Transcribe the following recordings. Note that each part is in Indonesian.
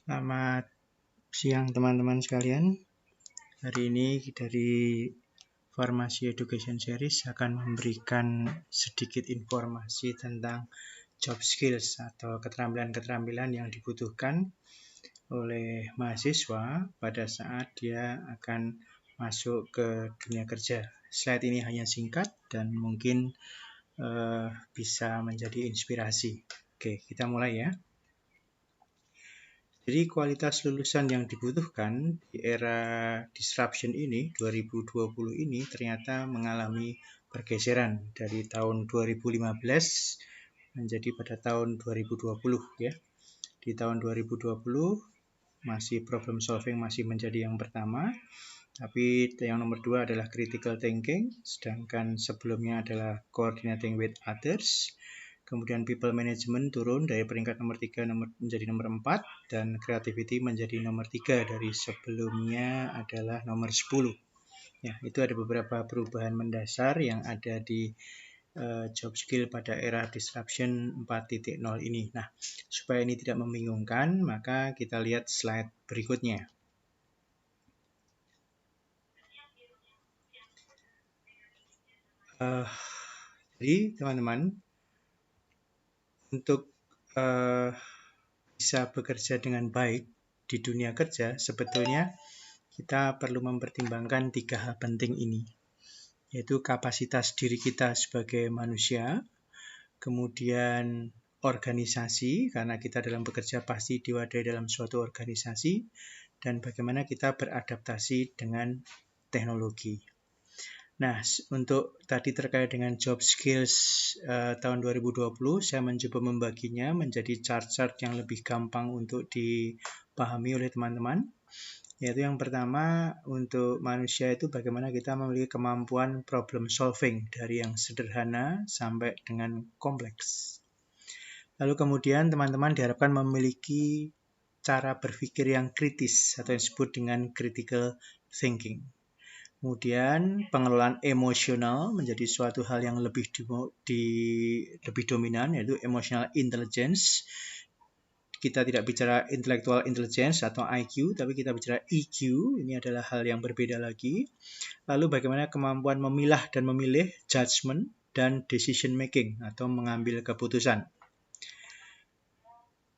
Selamat siang teman-teman sekalian. Hari ini dari Farmasi Education Series akan memberikan sedikit informasi tentang job skills atau keterampilan-keterampilan yang dibutuhkan oleh mahasiswa pada saat dia akan masuk ke dunia kerja. Slide ini hanya singkat dan mungkin bisa menjadi inspirasi. Oke, kita mulai ya. Jadi kualitas lulusan yang dibutuhkan di era disruption ini, 2020 ini ternyata mengalami pergeseran dari tahun 2015 menjadi pada tahun 2020 ya. Di tahun 2020 masih problem solving masih menjadi yang pertama, tapi yang nomor 2 adalah critical thinking, sedangkan sebelumnya adalah coordinating with others. Kemudian people management turun dari peringkat nomor 3 menjadi nomor 4, dan creativity menjadi nomor 3 dari sebelumnya adalah nomor 10. Ya, itu ada beberapa perubahan mendasar yang ada di job skill pada era disruption 4.0 ini. Nah, supaya ini tidak membingungkan, maka kita lihat slide berikutnya. Jadi teman-teman, untuk bisa bekerja dengan baik di dunia kerja, sebetulnya kita perlu mempertimbangkan 3 hal penting ini, yaitu kapasitas diri kita sebagai manusia, kemudian organisasi, karena kita dalam bekerja pasti diwadahi dalam suatu organisasi, dan bagaimana kita beradaptasi dengan teknologi. Nah, untuk tadi terkait dengan job skills tahun 2020, saya mencoba membaginya menjadi chart-chart yang lebih gampang untuk dipahami oleh teman-teman. Yaitu yang pertama, untuk manusia itu bagaimana kita memiliki kemampuan problem solving dari yang sederhana sampai dengan kompleks. Lalu kemudian teman-teman diharapkan memiliki cara berpikir yang kritis atau yang disebut dengan critical thinking. Kemudian pengelolaan emosional menjadi suatu hal yang lebih dominan, yaitu emotional intelligence. Kita tidak bicara intellectual intelligence atau IQ, tapi kita bicara EQ. Ini adalah hal yang berbeda lagi. Lalu bagaimana kemampuan memilah dan memilih, judgment, dan decision making atau mengambil keputusan.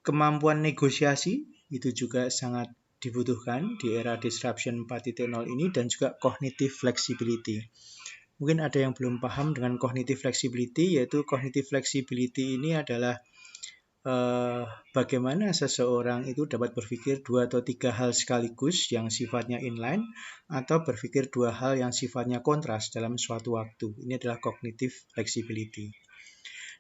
Kemampuan negosiasi itu juga sangat dibutuhkan di era disruption 4.0 ini, dan juga cognitive flexibility. Mungkin ada yang belum paham dengan cognitive flexibility, yaitu cognitive flexibility ini adalah bagaimana seseorang itu dapat berpikir 2 atau 3 hal sekaligus yang sifatnya inline, atau berpikir 2 hal yang sifatnya kontras dalam suatu waktu. Ini adalah cognitive flexibility.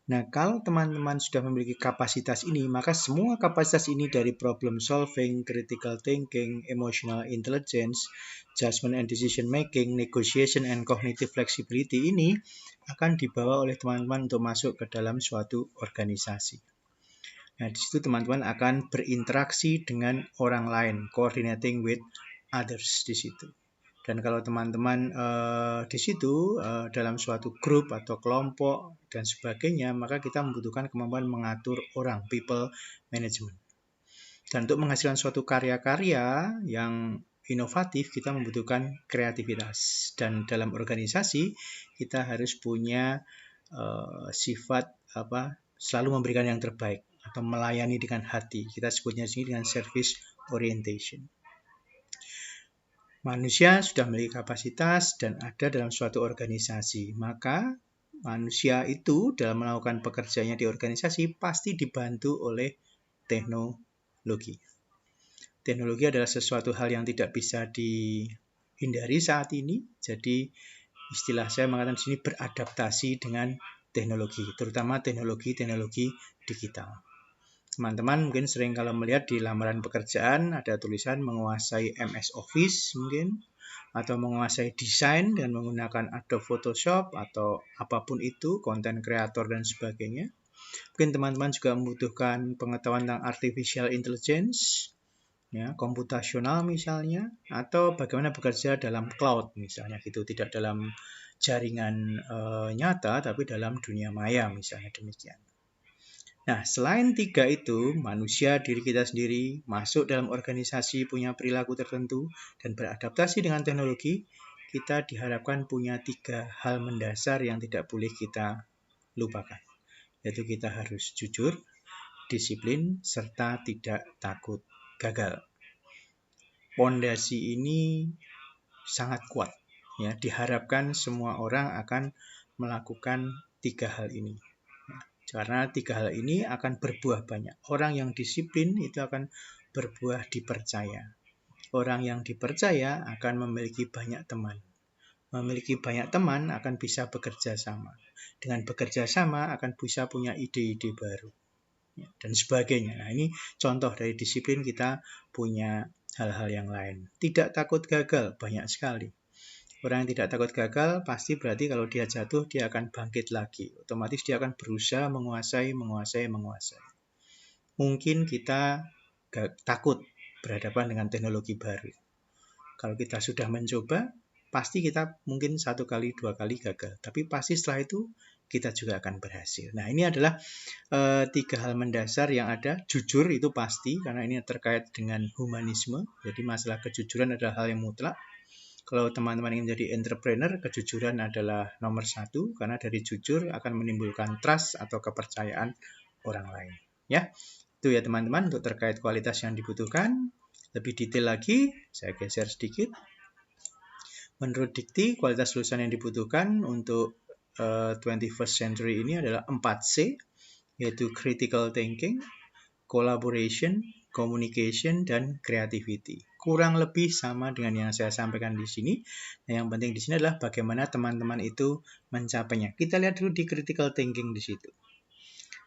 Nah, kalau teman-teman sudah memiliki kapasitas ini, maka semua kapasitas ini dari problem solving, critical thinking, emotional intelligence, judgment and decision making, negotiation and cognitive flexibility ini akan dibawa oleh teman-teman untuk masuk ke dalam suatu organisasi. Nah, di situ teman-teman akan berinteraksi dengan orang lain, coordinating with others di situ. Dan kalau teman-teman di situ dalam suatu grup atau kelompok dan sebagainya, maka kita membutuhkan kemampuan mengatur orang, people management. Dan untuk menghasilkan suatu karya-karya yang inovatif, kita membutuhkan kreativitas. Dan dalam organisasi, kita harus punya sifat selalu memberikan yang terbaik atau melayani dengan hati. Kita sebutnya di sini dengan service orientation. Manusia sudah memiliki kapasitas dan ada dalam suatu organisasi, maka manusia itu dalam melakukan pekerjaannya di organisasi pasti dibantu oleh teknologi. Teknologi adalah sesuatu hal yang tidak bisa dihindari saat ini, jadi istilah saya mengatakan di sini beradaptasi dengan teknologi, terutama teknologi digital. Teman-teman mungkin sering kalau melihat di lamaran pekerjaan ada tulisan menguasai MS Office mungkin, atau menguasai desain dan menggunakan Adobe Photoshop atau apapun itu, content creator dan sebagainya. Mungkin teman-teman juga membutuhkan pengetahuan tentang artificial intelligence, ya, komputasional misalnya, atau bagaimana bekerja dalam cloud misalnya gitu, tidak dalam jaringan nyata tapi dalam dunia maya misalnya demikian. Nah, selain 3 itu, manusia, diri kita sendiri, masuk dalam organisasi, punya perilaku tertentu, dan beradaptasi dengan teknologi, kita diharapkan punya 3 hal mendasar yang tidak boleh kita lupakan. Yaitu kita harus jujur, disiplin, serta tidak takut gagal. Pondasi ini sangat kuat. Ya, diharapkan semua orang akan melakukan 3 hal ini. Karena 3 hal ini akan berbuah banyak. Orang yang disiplin itu akan berbuah dipercaya. Orang yang dipercaya akan memiliki banyak teman. Memiliki banyak teman akan bisa bekerja sama. Dengan bekerja sama akan bisa punya ide-ide baru. Dan sebagainya. Nah, ini contoh dari disiplin kita punya hal-hal yang lain. Tidak takut gagal, banyak sekali. Orang yang tidak takut gagal, pasti berarti kalau dia jatuh, dia akan bangkit lagi. Otomatis dia akan berusaha menguasai. Mungkin kita takut berhadapan dengan teknologi baru. Kalau kita sudah mencoba, pasti kita mungkin 1 kali, 2 kali gagal. Tapi pasti setelah itu, kita juga akan berhasil. Nah, ini adalah 3 hal mendasar yang ada. Jujur itu pasti, karena ini terkait dengan humanisme. Jadi masalah kejujuran adalah hal yang mutlak. Kalau teman-teman ingin menjadi entrepreneur, kejujuran adalah nomor 1, karena dari jujur akan menimbulkan trust atau kepercayaan orang lain. Ya, itu ya teman-teman untuk terkait kualitas yang dibutuhkan. Lebih detail lagi, saya geser sedikit. Menurut Dikti, kualitas lulusan yang dibutuhkan untuk 21st century ini adalah 4C, yaitu critical thinking, collaboration, communication, dan creativity. Kurang lebih sama dengan yang saya sampaikan di sini. Nah, yang penting di sini adalah bagaimana teman-teman itu mencapainya. Kita lihat dulu di critical thinking di situ.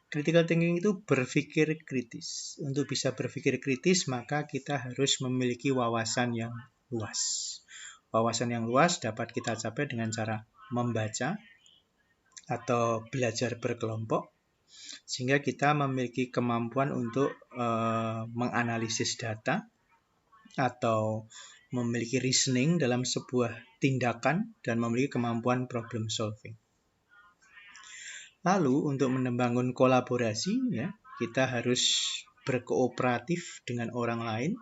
Critical thinking itu berpikir kritis. Untuk bisa berpikir kritis, maka kita harus memiliki wawasan yang luas. Wawasan yang luas dapat kita capai dengan cara membaca atau belajar berkelompok, sehingga kita memiliki kemampuan untuk menganalisis data atau memiliki reasoning dalam sebuah tindakan dan memiliki kemampuan problem solving. Lalu untuk membangun kolaborasi, ya, kita harus berkooperatif dengan orang lain,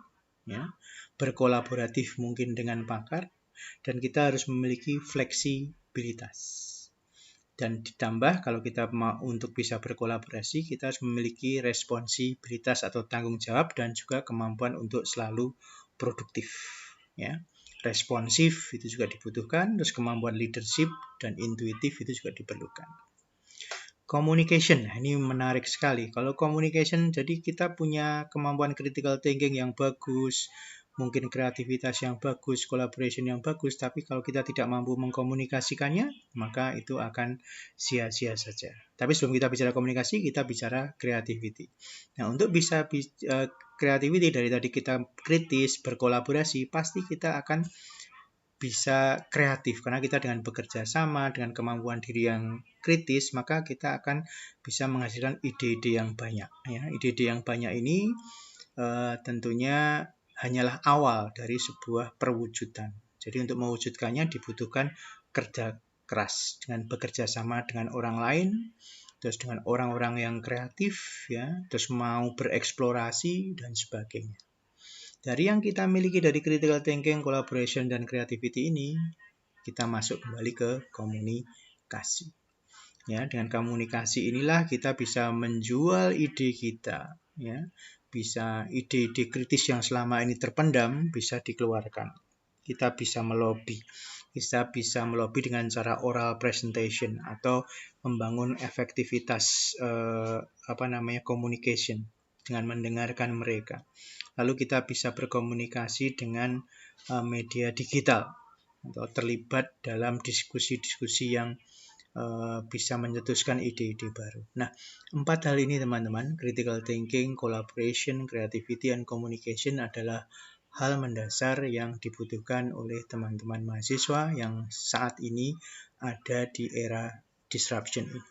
ya, berkolaboratif mungkin dengan pakar, dan kita harus memiliki fleksibilitas. Dan ditambah kalau kita mau untuk bisa berkolaborasi, kita harus memiliki responsibilitas atau tanggung jawab dan juga kemampuan untuk selalu produktif. Ya, responsif itu juga dibutuhkan, terus kemampuan leadership dan intuitif itu juga diperlukan. Communication, ini menarik sekali. Kalau communication, jadi kita punya kemampuan critical thinking yang bagus, mungkin kreativitas yang bagus, collaboration yang bagus, tapi kalau kita tidak mampu mengkomunikasikannya, maka itu akan sia-sia saja. Tapi sebelum kita bicara komunikasi, kita bicara creativity. Nah, untuk bisa creativity dari tadi kita kritis, berkolaborasi, pasti kita akan bisa kreatif, karena kita dengan bekerja sama, dengan kemampuan diri yang kritis, maka kita akan bisa menghasilkan ide-ide yang banyak. Ya, ide-ide yang banyak ini tentunya hanyalah awal dari sebuah perwujudan. Jadi untuk mewujudkannya dibutuhkan kerja keras dengan bekerja sama dengan orang lain, terus dengan orang-orang yang kreatif, ya, terus mau bereksplorasi dan sebagainya. Dari yang kita miliki dari critical thinking, collaboration, dan creativity ini, kita masuk kembali ke komunikasi. Ya, dengan komunikasi inilah kita bisa menjual ide kita, ya. Bisa ide-ide kritis yang selama ini terpendam bisa dikeluarkan. Kita bisa melobi. Kita bisa melobi dengan cara oral presentation atau membangun efektivitas communication dengan mendengarkan mereka. Lalu kita bisa berkomunikasi dengan media digital atau terlibat dalam diskusi-diskusi yang bisa mencetuskan ide-ide baru. Nah, 4 hal ini teman-teman, critical thinking, collaboration, creativity, and communication adalah hal mendasar yang dibutuhkan oleh teman-teman mahasiswa yang saat ini ada di era disruption ini.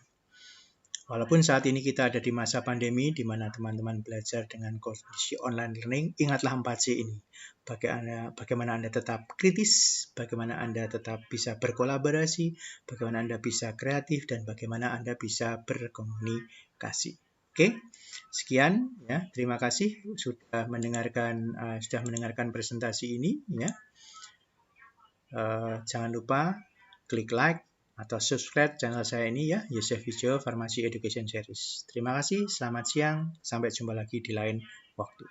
Walaupun saat ini kita ada di masa pandemi, di mana teman-teman belajar dengan kondisi online learning, ingatlah 4C ini. Bagaimana Anda tetap kritis, bagaimana Anda tetap bisa berkolaborasi, bagaimana Anda bisa kreatif, dan bagaimana Anda bisa berkomunikasi. Oke, sekian ya. Terima kasih sudah mendengarkan presentasi ini ya. Jangan lupa klik like atau subscribe channel saya ini ya, Yosef Wijaya Pharmacy Education Series. Terima kasih, selamat siang, sampai jumpa lagi di lain waktu.